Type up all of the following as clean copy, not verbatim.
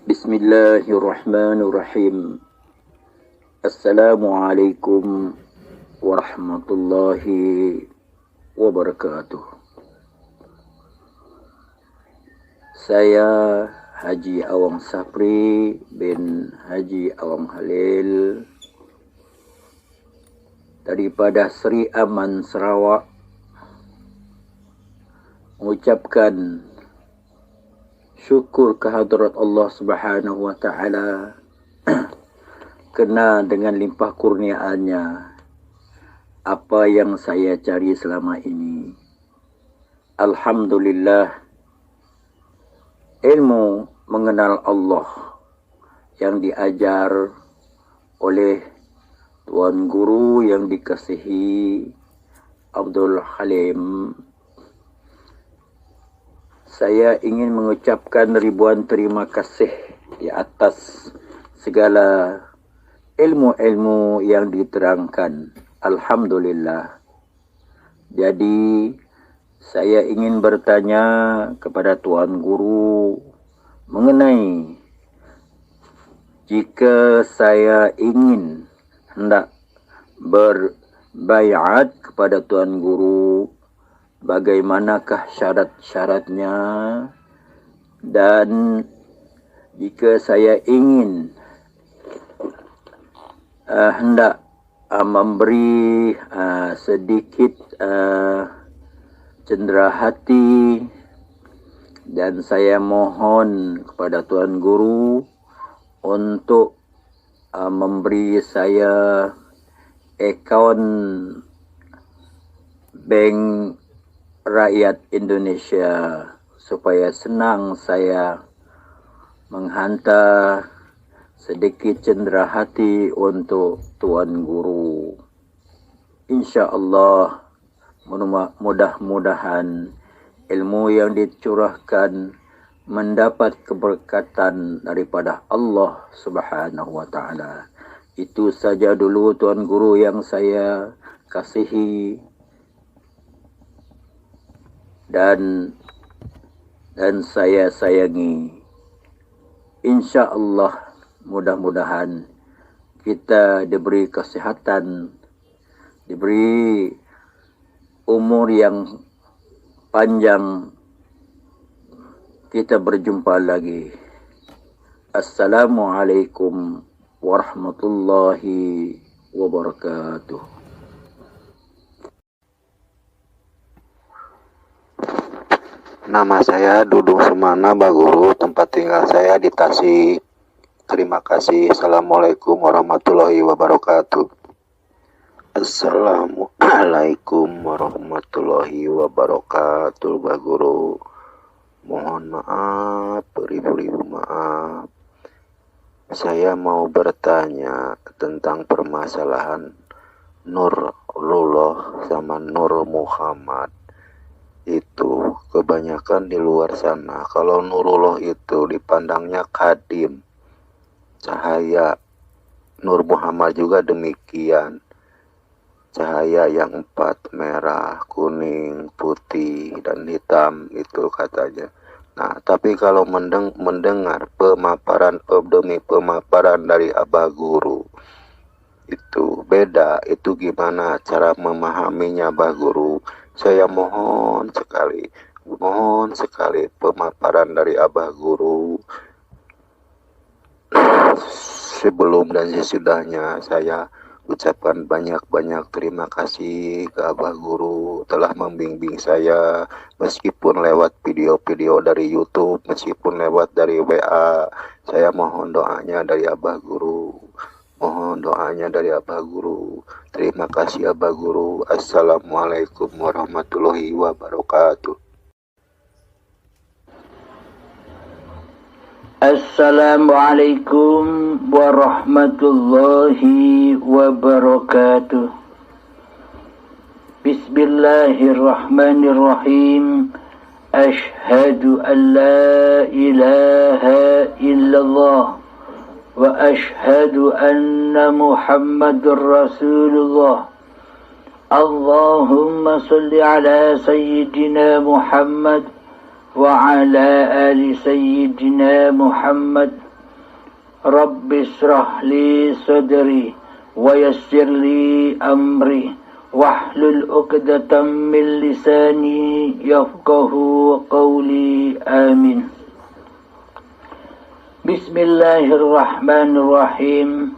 Bismillahirrahmanirrahim. Assalamualaikum warahmatullahi wabarakatuh. Saya Haji Awang Sapri bin Haji Awang Halil daripada Sri Aman, Sarawak, mengucapkan syukur kehadrat Allah Subhanahu wa taala kena dengan limpah kurniaannya apa yang saya cari selama ini. Alhamdulillah, ilmu mengenal Allah yang diajar oleh Tuan Guru yang dikasihi Abdul Halim. Saya ingin mengucapkan ribuan terima kasih di atas segala ilmu-ilmu yang diterangkan. Alhamdulillah. Jadi, saya ingin bertanya kepada Tuan Guru mengenai jika saya ingin hendak berbaiat kepada Tuan Guru, bagaimanakah syarat-syaratnya, dan jika saya ingin hendak memberi sedikit cendera hati, dan saya mohon kepada Tuan Guru untuk memberi saya akaun bank rakyat Indonesia supaya senang saya menghantar sedikit cendera hati untuk Tuan Guru. InsyaAllah, mudah-mudahan ilmu yang dicurahkan mendapat keberkatan daripada Allah Subhanahu wa taala. Itu saja dulu Tuan Guru yang saya kasihi dan saya sayangi. InsyaAllah, mudah-mudahan kita diberi kesihatan, diberi umur yang panjang, kita berjumpa lagi. Assalamualaikum warahmatullahi wabarakatuh. Nama saya Dudung Semana Baguru, tempat tinggal saya di Tasik. Terima kasih. Assalamualaikum warahmatullahi wabarakatuh. Assalamualaikum warahmatullahi wabarakatuh, Baguru. Mohon maaf, beribu-ribu maaf. Saya mau bertanya tentang permasalahan Nurullah sama Nur Muhammad. Itu kebanyakan di luar sana. Kalau Nurullah itu dipandangnya kadim, cahaya. Nur Muhammad juga demikian, cahaya yang 4, merah, kuning, putih, dan hitam, itu katanya. Nah, tapi kalau mendengar pemaparan demi pemaparan dari Abah Guru, itu beda. Itu gimana cara memahaminya, Abah Guru? Saya mohon sekali pemaparan dari Abah Guru. Sebelum dan sesudahnya saya ucapkan banyak-banyak terima kasih ke Abah Guru telah membimbing saya, meskipun lewat video-video dari YouTube, meskipun lewat dari WA. Saya mohon doanya dari Abah Guru. Mohon doanya dari Abah Guru. Terima kasih Abah Guru. Assalamualaikum warahmatullahi wabarakatuh. Assalamualaikum warahmatullahi wabarakatuh. Bismillahirrahmanirrahim. Ashhadu an la ilaha illallah وأشهد أن محمد رسول الله. اللهم صل على سيدنا محمد وعلى آل سيدنا محمد Rabbi shrah li sadri wa yassir li amri wahlul 'uqdatam min lisani yafqahu qawli. Amin. Bismillahirrahmanirrahim.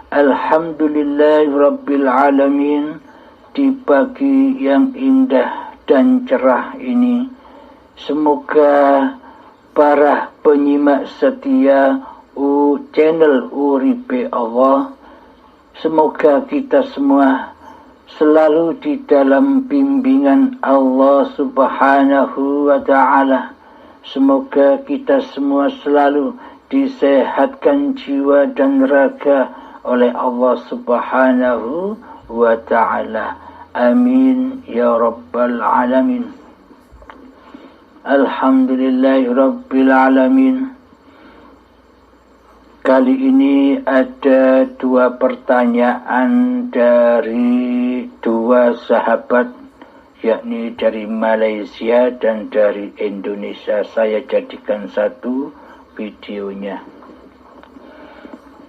Alhamdulillahi rabbil alamin. Di pagi yang indah dan cerah ini, semoga para penyimak setia channel Uripe Allah, semoga kita semua selalu di dalam bimbingan Allah Subhanahu wa Ta'ala. Semoga kita semua selalu disehatkan jiwa dan raga oleh Allah Subhanahu wa Ta'ala. Amin ya rabbal alamin. Alhamdulillahi rabbil alamin. Kali ini ada dua pertanyaan dari dua sahabat, yakni dari Malaysia dan dari Indonesia. Saya jadikan satu videonya.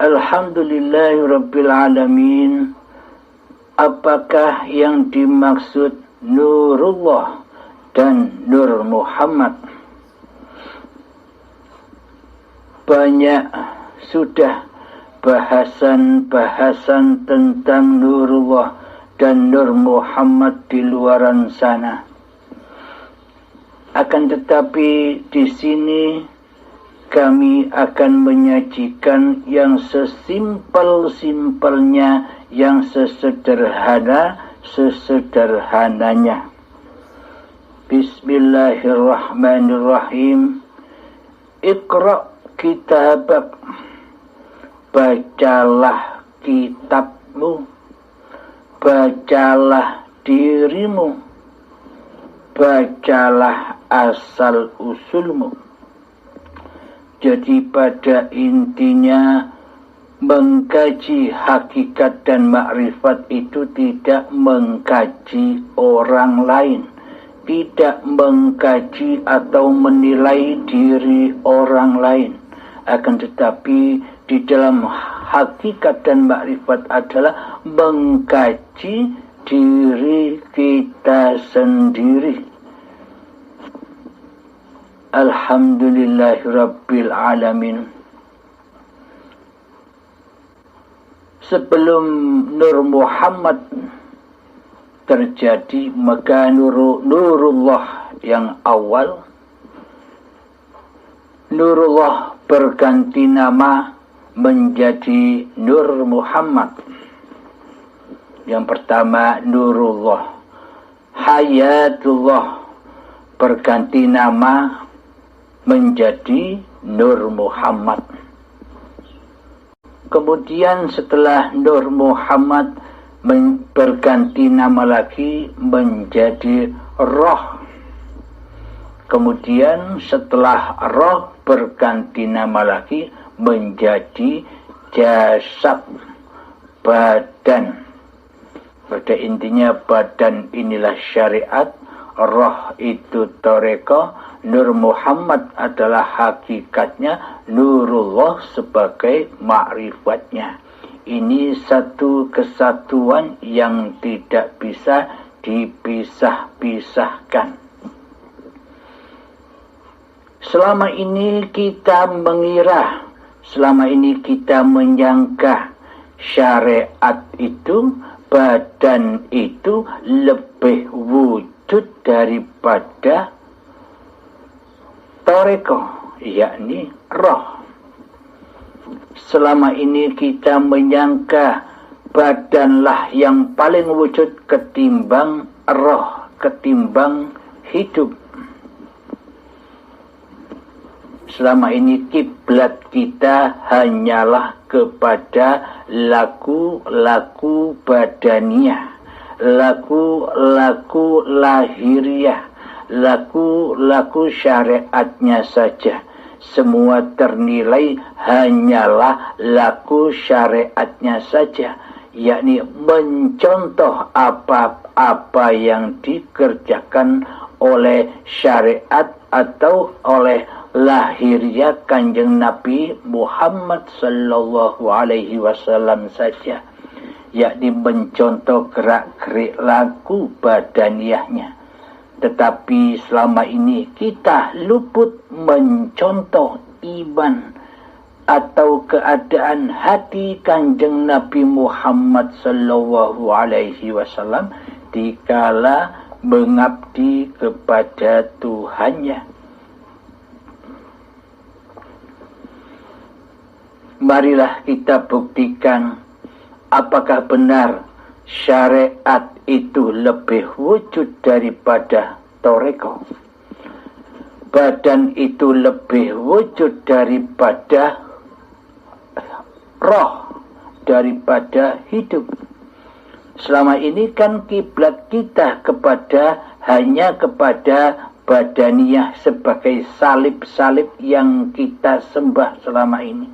Alhamdulillahirabbil alamin. Apakah yang dimaksud Nurullah dan Nur Muhammad? Banyak sudah bahasan-bahasan tentang Nurullah dan Nur Muhammad di luaran sana. Akan tetapi di sini kami akan menyajikan yang sesimpel-simpelnya, yang sesederhananya. Bismillahirrahmanirrahim. Iqra' kitabak. Bacalah kitabmu, bacalah dirimu, bacalah asal usulmu. Jadi pada intinya mengkaji hakikat dan makrifat itu tidak mengkaji orang lain, tidak mengkaji atau menilai diri orang lain. Akan tetapi di dalam hakikat dan makrifat adalah mengkaji diri kita sendiri. Alhamdulillahirabbil alamin. Sebelum Nur Muhammad terjadi, maka Nurullah yang awal, Nurullah berganti nama menjadi Nur Muhammad. Yang pertama Nurullah. Hayatullah berganti nama menjadi Nur Muhammad. Kemudian setelah Nur Muhammad berganti nama lagi menjadi Roh. Kemudian setelah Roh berganti nama lagi menjadi jasad, badan. Pada intinya badan inilah syariat, roh itu toreko, Nur Muhammad adalah hakikatnya, Nurullah sebagai ma'rifatnya. Ini satu kesatuan yang tidak bisa dipisah-pisahkan. Selama ini kita mengira, selama ini kita menyangka syariat itu, badan itu lebih wujud daripada toreko, yakni roh. Selama ini kita menyangka badanlah yang paling wujud ketimbang roh, ketimbang hidup. Selama ini kiblat kita hanyalah kepada laku-laku badaniah, laku-laku lahiriah, laku-laku syariatnya saja. Semua ternilai hanyalah laku syariatnya saja, yakni mencontoh apa yang dikerjakan oleh syariat atau oleh lahirnya Kanjeng Nabi Muhammad sallallahu alaihi wasallam saja, yakni mencontoh gerak-gerik laku badaniahnya. Tetapi selama ini kita luput mencontoh iman atau keadaan hati Kanjeng Nabi Muhammad sallallahu alaihi wasallam dikala mengabdi kepada Tuhannya. Marilah kita buktikan apakah benar syariat itu lebih wujud daripada toreko. Badan itu lebih wujud daripada roh, daripada hidup. Selama ini kan kiblat kita hanya kepada badaniah sebagai salib-salib yang kita sembah selama ini.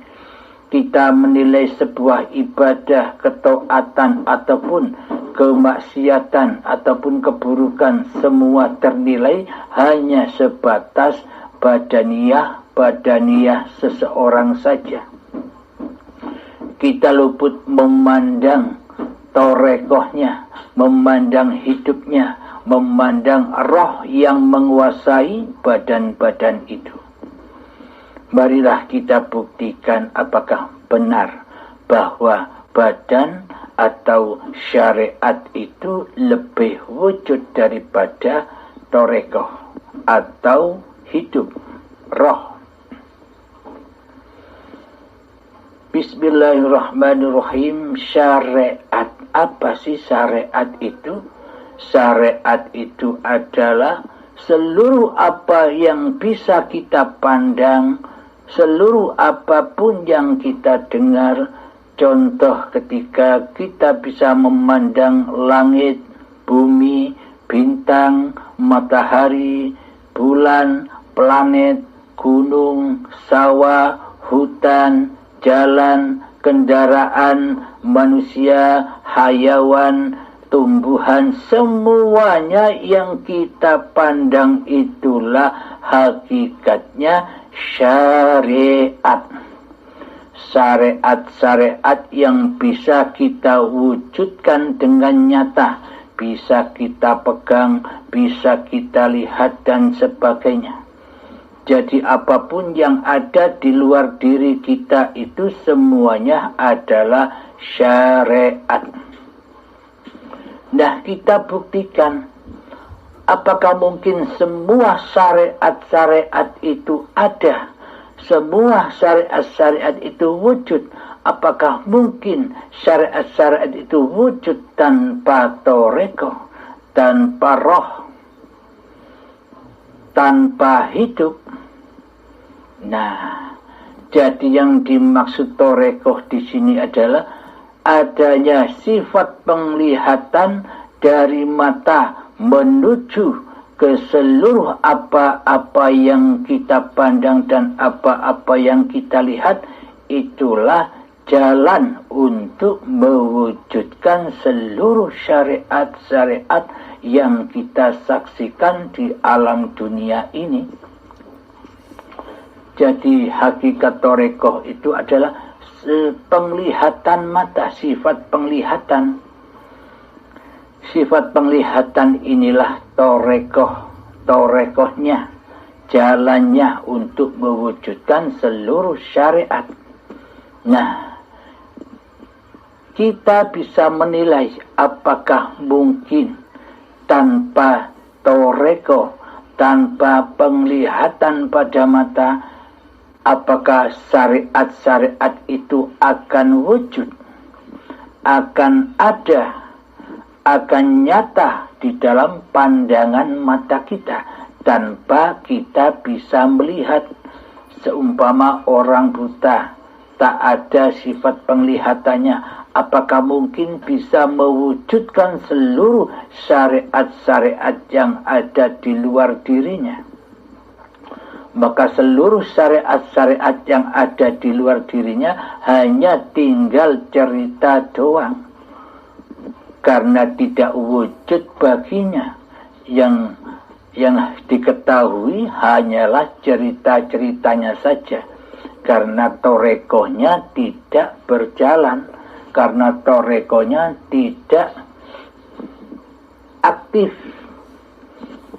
Kita menilai sebuah ibadah, ketaatan ataupun kemaksiatan ataupun keburukan semua ternilai hanya sebatas badaniah seseorang saja. Kita luput memandang torekohnya, memandang hidupnya, memandang roh yang menguasai badan-badan itu. Marilah kita buktikan apakah benar bahwa badan atau syariat itu lebih wujud daripada torekoh atau hidup roh. Bismillahirrahmanirrahim. Syariat, apa sih syariat itu? Syariat itu adalah seluruh apa yang bisa kita pandang, seluruh apapun yang kita dengar. Contoh ketika kita bisa memandang langit, bumi, bintang, matahari, bulan, planet, gunung, sawah, hutan, jalan, kendaraan, manusia, hayawan, tumbuhan, semuanya yang kita pandang itulah hakikatnya syariat. Syariat-syariat yang bisa kita wujudkan dengan nyata, bisa kita pegang, bisa kita lihat dan sebagainya. Jadi apapun yang ada di luar diri kita itu semuanya adalah syariat. Nah, kita buktikan apakah mungkin semua syariat-syariat itu ada, semua syariat-syariat itu wujud. Apakah mungkin syariat-syariat itu wujud tanpa toreko, tanpa roh, tanpa hidup? Nah, jadi yang dimaksud toreko di sini adalah adanya sifat penglihatan dari mata menuju ke seluruh apa-apa yang kita pandang dan apa-apa yang kita lihat. Itulah jalan untuk mewujudkan seluruh syariat-syariat yang kita saksikan di alam dunia ini. Jadi hakikat torekoh itu adalah penglihatan mata, sifat penglihatan. Sifat penglihatan inilah torekohnya, jalannya untuk mewujudkan seluruh syariat. Nah, kita bisa menilai apakah mungkin tanpa toreko, tanpa penglihatan pada mata, apakah syariat-syariat itu akan wujud, akan ada, akan nyata di dalam pandangan mata kita tanpa kita bisa melihat. Seumpama orang buta, tak ada sifat penglihatannya, apakah mungkin bisa mewujudkan seluruh syariat-syariat yang ada di luar dirinya? Maka seluruh syariat-syariat yang ada di luar dirinya hanya tinggal cerita doang, karena tidak wujud baginya. Yang Yang diketahui hanyalah cerita-ceritanya saja, karena torekohnya tidak berjalan, karena torekohnya tidak aktif.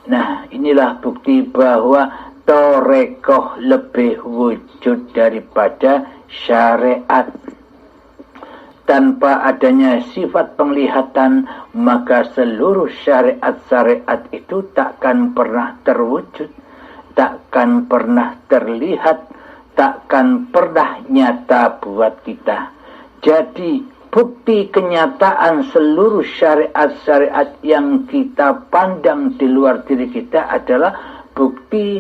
Nah, inilah bukti bahwa torekoh lebih wujud daripada syariat. Tanpa adanya sifat penglihatan, maka seluruh syariat-syariat itu takkan pernah terwujud, takkan pernah terlihat, takkan pernah nyata buat kita. Jadi bukti kenyataan seluruh syariat-syariat yang kita pandang di luar diri kita adalah bukti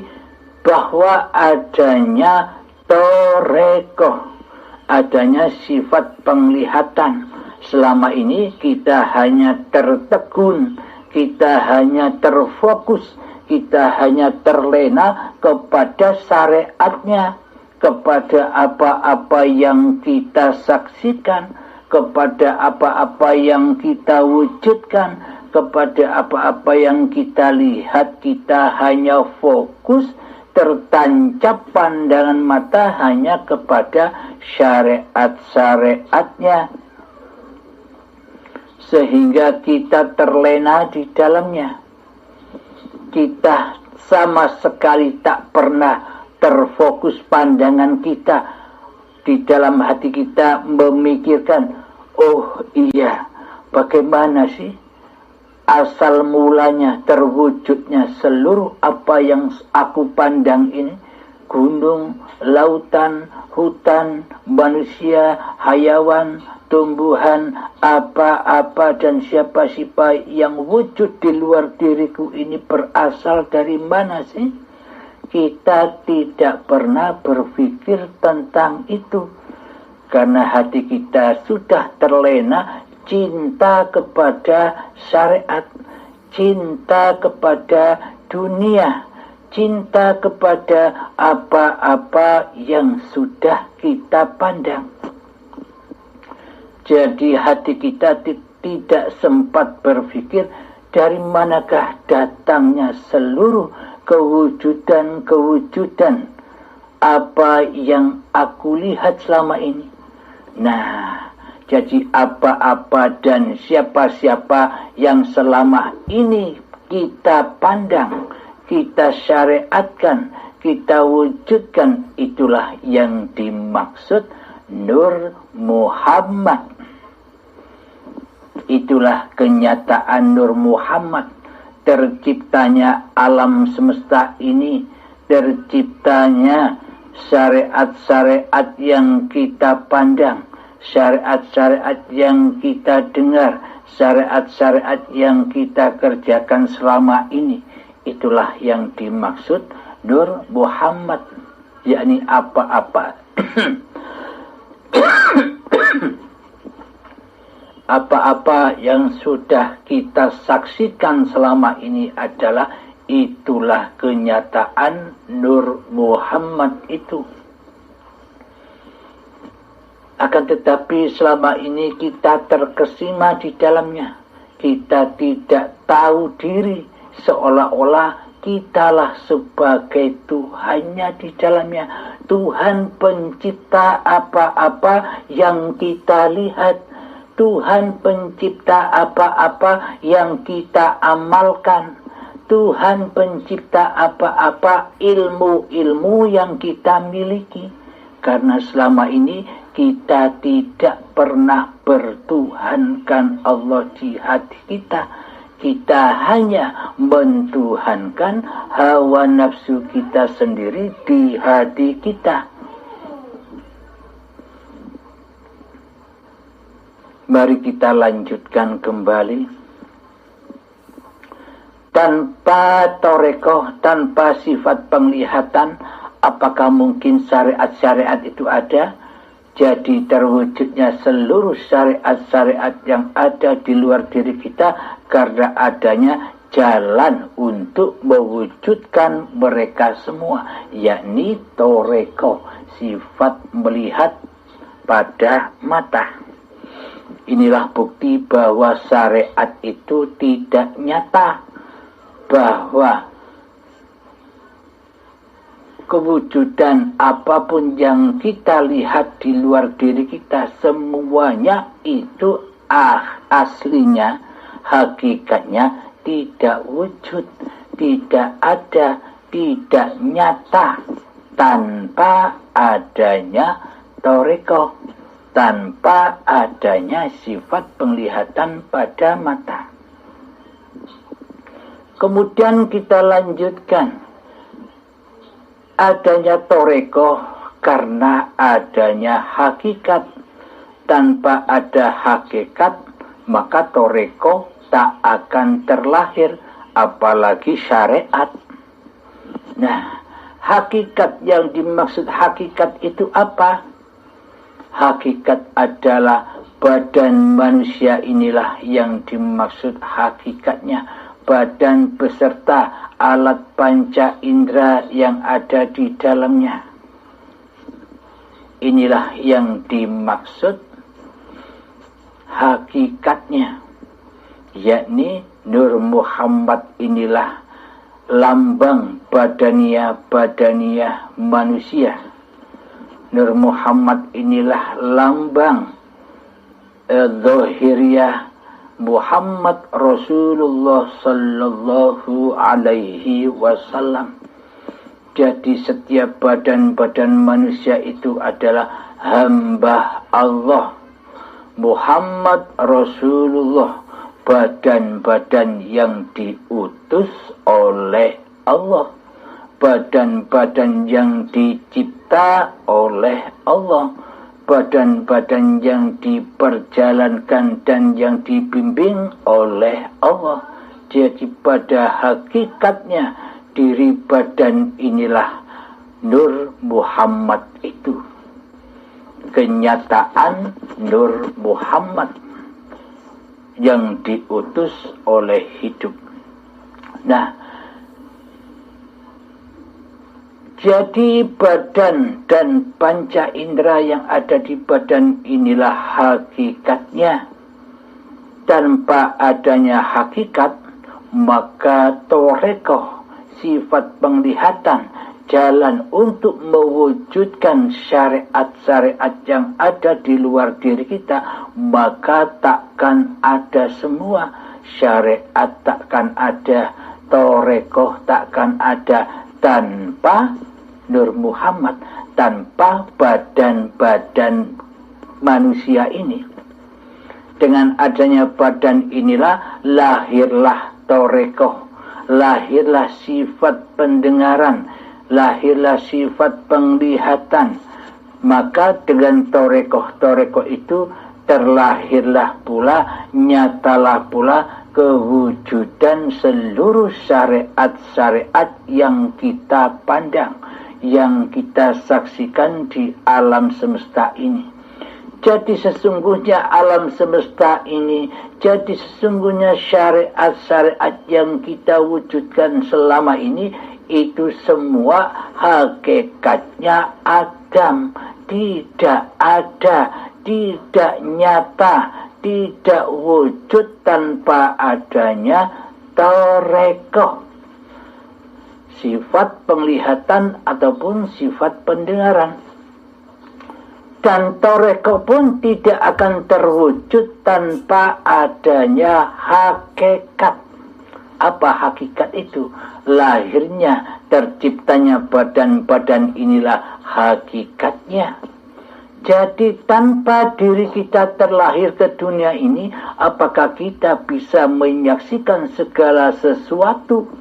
bahwa adanya torekoh, adanya sifat penglihatan. Selama ini kita hanya tertegun, kita hanya terfokus, kita hanya terlena kepada syariatnya, kepada apa-apa yang kita saksikan, kepada apa-apa yang kita wujudkan, kepada apa-apa yang kita lihat. Kita hanya fokus, tertancap pandangan mata hanya kepada syariat-syariatnya, sehingga kita terlena di dalamnya. Kita sama sekali tak pernah terfokus pandangan kita di dalam hati kita memikirkan, oh iya, bagaimana sih asal mulanya terwujudnya seluruh apa yang aku pandang ini? Gunung, lautan, hutan, manusia, hayawan, tumbuhan, apa-apa dan siapa-siapa yang wujud di luar diriku ini berasal dari mana sih? Kita tidak pernah berpikir tentang itu, karena hati kita sudah terlena cinta kepada syariat, cinta kepada dunia, cinta kepada apa-apa yang sudah kita pandang. Jadi hati kita tidak sempat berpikir dari manakah datangnya seluruh kewujudan-kewujudan apa yang aku lihat selama ini. Nah, jadi apa-apa dan siapa-siapa yang selama ini kita pandang, kita syariatkan, kita wujudkan, itulah yang dimaksud Nur Muhammad. Itulah kenyataan Nur Muhammad. Terciptanya alam semesta ini, terciptanya syariat-syariat yang kita pandang, syariat-syariat yang kita dengar, syariat-syariat yang kita kerjakan selama ini. Itulah yang dimaksud Nur Muhammad, yakni apa-apa apa-apa yang sudah kita saksikan selama ini adalah itulah kenyataan Nur Muhammad itu. Akan tetapi selama ini kita terkesima di dalamnya. Kita tidak tahu diri, seolah-olah kitalah sebagai Tuhannya di dalamnya. Tuhan pencipta apa-apa yang kita lihat, Tuhan pencipta apa-apa yang kita amalkan, Tuhan pencipta apa-apa ilmu-ilmu yang kita miliki. Karena selama ini kita tidak pernah bertuhankan Allah di hati kita. Kita hanya mentuhankan hawa nafsu kita sendiri di hati kita. Mari kita lanjutkan kembali. Tanpa torekoh, tanpa sifat penglihatan, apakah mungkin syariat-syariat itu ada? Jadi terwujudnya seluruh syariat-syariat yang ada di luar diri kita karena adanya jalan untuk mewujudkan mereka semua, yakni torekoh, sifat melihat pada mata. Inilah bukti bahwa syariat itu tidak nyata, bahwa kewujudan apapun yang kita lihat di luar diri kita, semuanya itu aslinya, hakikatnya tidak wujud, tidak ada, tidak nyata tanpa adanya toriko, tanpa adanya sifat penglihatan pada mata. Kemudian kita lanjutkan, adanya toriko karena adanya hakikat. Tanpa ada hakikat, maka toriko tak akan terlahir, apalagi syariat. Nah, hakikat yang dimaksud hakikat itu apa? Hakikat adalah badan manusia, inilah yang dimaksud hakikatnya. Badan beserta alat panca indera yang ada di dalamnya. Inilah yang dimaksud hakikatnya, yakni Nur Muhammad inilah lambang badaniyah manusia. Nur Muhammad inilah lambang zahiriyah Muhammad Rasulullah sallallahu alaihi wasallam. Jadi setiap badan-badan manusia itu adalah hamba Allah. Muhammad Rasulullah, badan-badan yang diutus oleh Allah, badan-badan yang dicipta oleh Allah, badan-badan yang diperjalankan dan yang dibimbing oleh Allah. Jadi pada hakikatnya diri badan inilah Nur Muhammad itu. Kenyataan Nur Muhammad yang diutus oleh hidup. Nah, jadi badan dan panca indera yang ada di badan inilah hakikatnya. Tanpa adanya hakikat, maka torekoh, sifat penglihatan, jalan untuk mewujudkan syariat-syariat yang ada di luar diri kita, maka takkan ada semua. Syariat takkan ada, torekoh takkan ada tanpa Nur Muhammad, tanpa badan-badan manusia ini. Dengan adanya badan inilah lahirlah torekoh, lahirlah sifat pendengaran, lahirlah sifat penglihatan. Maka dengan torekoh itu terlahirlah pula, nyatalah pula kewujudan seluruh syariat-syariat yang kita pandang, yang kita saksikan di alam semesta ini. Jadi sesungguhnya alam semesta ini, jadi sesungguhnya syariat-syariat yang kita wujudkan selama ini, itu semua hakikatnya Adam, tidak ada, tidak nyata, tidak wujud tanpa adanya torekoh, sifat penglihatan ataupun sifat pendengaran. Dan torekoh pun tidak akan terwujud tanpa adanya hakikat. Apa hakikat itu? Lahirnya, terciptanya badan-badan inilah hakikatnya. Jadi tanpa diri kita terlahir ke dunia ini, apakah kita bisa menyaksikan segala sesuatu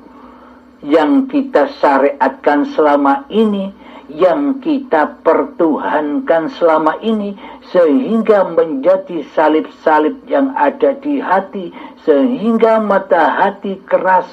yang kita syariatkan selama ini, yang kita pertuhankan selama ini, sehingga menjadi salib-salib yang ada di hati, sehingga mata hati keras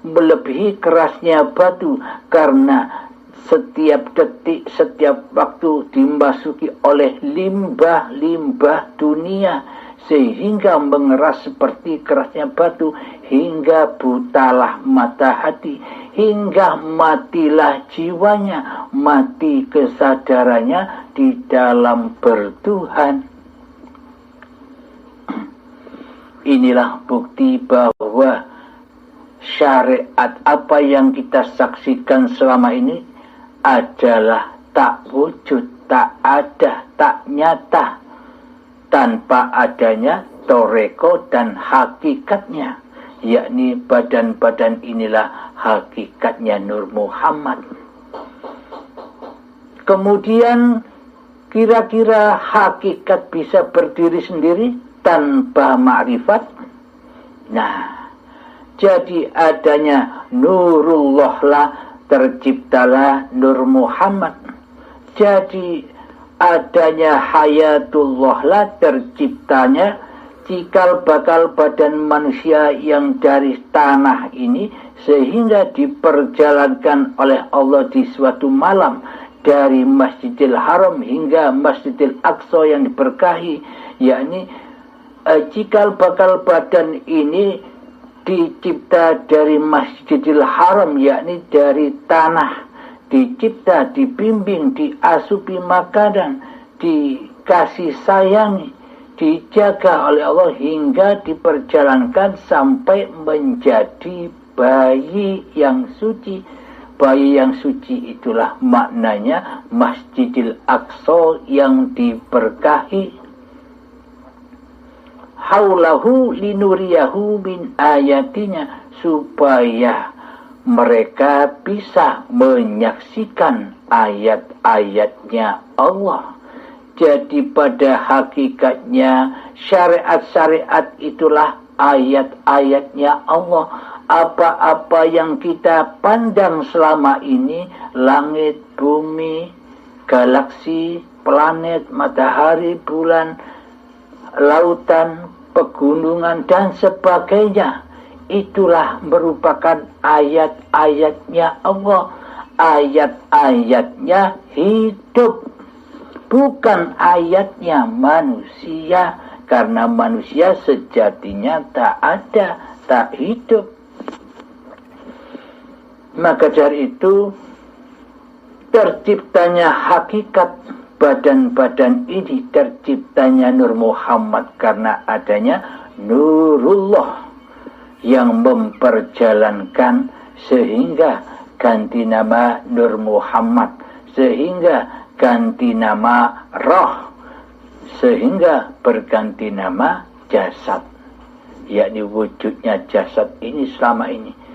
melebihi kerasnya batu, karena setiap detik, setiap waktu dimasuki oleh limbah-limbah dunia, sehingga mengeras seperti kerasnya batu, hingga butalah mata hati, hingga matilah jiwanya, mati kesadarannya di dalam bertuhan. Inilah bukti bahwa syariat apa yang kita saksikan selama ini adalah tak wujud, tak ada, tak nyata, tanpa adanya toreko dan hakikatnya, yakni badan-badan inilah hakikatnya Nur Muhammad. Kemudian kira-kira hakikat bisa berdiri sendiri tanpa ma'rifat? Nah, jadi adanya Nurullah lah, terciptalah Nur Muhammad. Jadi adanya Hayatullah lah, terciptanya cikal bakal badan manusia yang dari tanah ini, sehingga diperjalankan oleh Allah di suatu malam dari Masjidil Haram hingga Masjidil Aqsa yang diberkahi, yakni cikal bakal badan ini dicipta dari Masjidil Haram, yakni dari tanah, dicipta, dibimbing, diasupi makanan, dikasih sayangi, dijaga oleh Allah hingga diperjalankan sampai menjadi bayi yang suci. Bayi yang suci itulah maknanya Masjidil Aqsa yang diberkahi. Haulahu linuriyahu min ayatinya, supaya mereka bisa menyaksikan ayat-ayatnya Allah. Jadi pada hakikatnya syariat-syariat itulah ayat-ayatnya Allah. Apa-apa yang kita pandang selama ini, langit, bumi, galaksi, planet, matahari, bulan, lautan, pegunungan, dan sebagainya, itulah merupakan ayat-ayatnya Allah. Ayat-ayatnya hidup, bukan ayatnya manusia, karena manusia sejatinya tak ada, tak hidup. Maka dari itu terciptanya hakikat badan-badan ini, terciptanya Nur Muhammad karena adanya Nurullah yang memperjalankan sehingga ganti nama Nur Muhammad, sehingga ganti nama Roh, sehingga berganti nama jasad, yakni wujudnya jasad ini selama ini.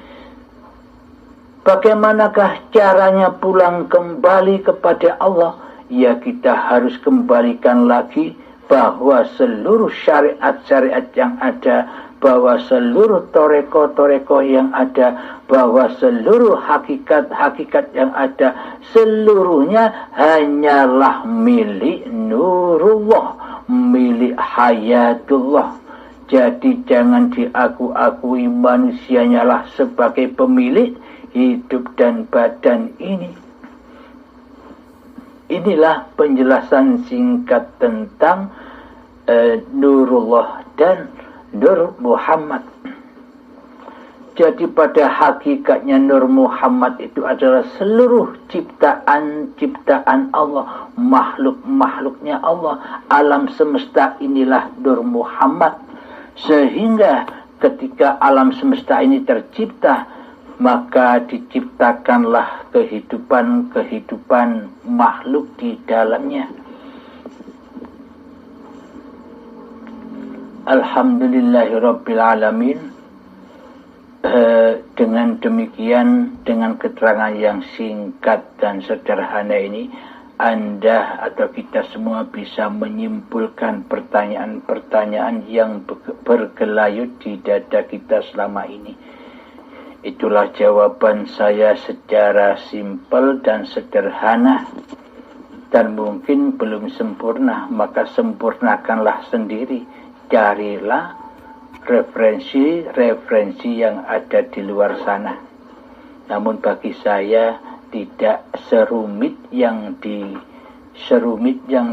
Bagaimanakah caranya pulang kembali kepada Allah? Ya, kita harus kembalikan lagi bahwa seluruh syariat-syariat yang ada, bahwa seluruh toreko-toreko yang ada, bahwa seluruh hakikat-hakikat yang ada, seluruhnya hanyalah milik Nurullah, milik Hayatullah. Jadi jangan diaku-akui manusianya lah sebagai pemilik hidup dan badan ini. Inilah penjelasan singkat tentang Nurullah dan Nur Muhammad. Jadi pada hakikatnya Nur Muhammad itu adalah seluruh ciptaan-ciptaan Allah, makhluk-makhluknya Allah. Alam semesta inilah Nur Muhammad. Sehingga ketika alam semesta ini tercipta, maka diciptakanlah kehidupan makhluk di dalamnya. Alhamdulillahirabbil alamin. Dengan demikian, dengan keterangan yang singkat dan sederhana ini, Anda atau kita semua bisa menyimpulkan pertanyaan-pertanyaan yang bergelayut di dada kita selama ini. Itulah jawaban saya secara simpel dan sederhana, dan mungkin belum sempurna, maka sempurnakanlah sendiri. Carilah referensi yang ada di luar sana. Namun bagi saya tidak serumit yang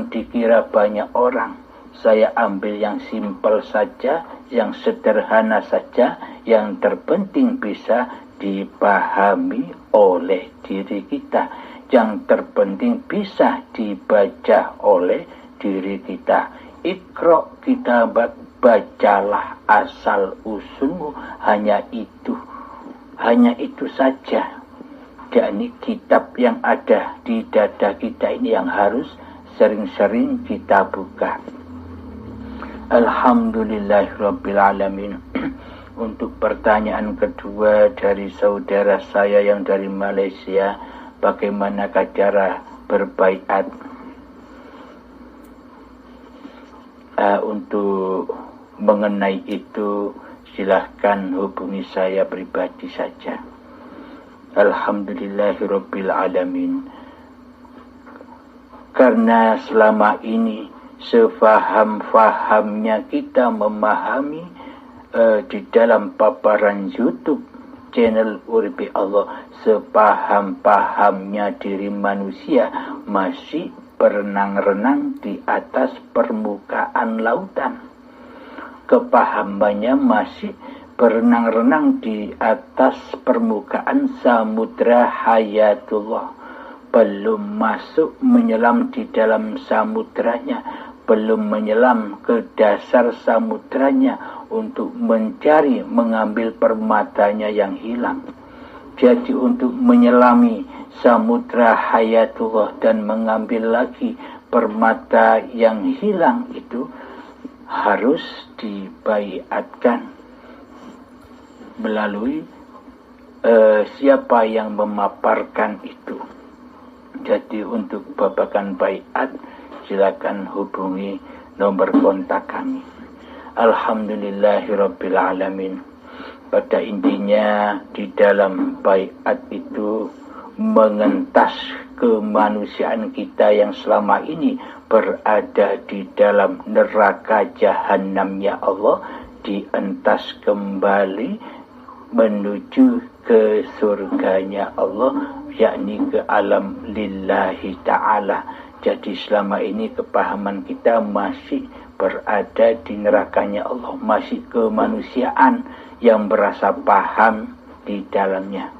dikira banyak orang. Saya ambil yang simpel saja, yang sederhana saja, yang terpenting bisa dipahami oleh diri kita, yang terpenting bisa dibaca oleh diri kita. Iqra kitabak, bacalah asal usulmu, hanya itu saja. yakni kitab yang ada di dada kita ini yang harus sering-sering kita buka. Alhamdulillahirabbil alamin. Untuk pertanyaan kedua dari saudara saya yang dari Malaysia, bagaimanakah cara berbaiat? Untuk mengenai itu silahkan hubungi saya pribadi saja. Alhamdulillahirabbil alamin. Karena selama ini sefaham-fahamnya kita memahami di dalam paparan YouTube channel Uripi Allah, sepaham-pahamnya diri manusia masih berenang-renang di atas permukaan lautan. Kepahamannya masih berenang-renang di atas permukaan samudra hayatullah. Belum masuk menyelam di dalam samudranya, belum menyelam ke dasar samudranya untuk mencari, mengambil permatanya yang hilang. Jadi untuk menyelami samudra hayatullah dan mengambil lagi permata yang hilang itu harus dibaiatkan melalui siapa yang memaparkan itu. Jadi untuk babakan baiat silakan hubungi nomor kontak kami. Alhamdulillahirabbil alamin. Pada intinya di dalam baiat itu mengentas kemanusiaan kita yang selama ini berada di dalam neraka jahanamnya Allah, dientas kembali menuju ke surganya Allah, yakni ke alam lillahi ta'ala. Jadi selama ini kepahaman kita masih berada di nerakanya Allah, masih kemanusiaan yang berasa paham di dalamnya.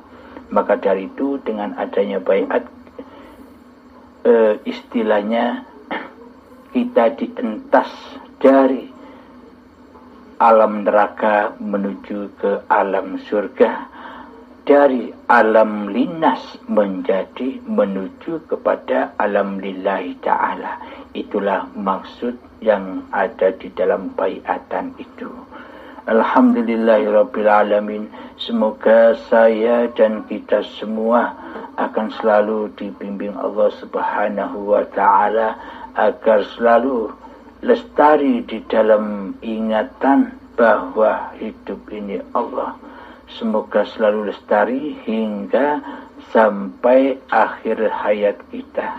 Maka dari itu dengan adanya baiat, istilahnya kita dientas dari alam neraka menuju ke alam surga, dari alam linas menuju kepada alam lillahi ta'ala. Itulah maksud yang ada di dalam baiatan itu. Alhamdulillahirabbil alamin. Semoga saya dan kita semua akan selalu dibimbing Allah Subhanahu wa taala agar selalu lestari di dalam ingatan bahwa hidup ini Allah. Semoga selalu lestari hingga sampai akhir hayat kita.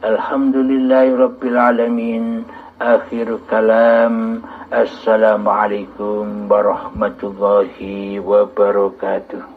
Alhamdulillahirabbil alamin. Akhir kalam. Assalamualaikum warahmatullahi wabarakatuh.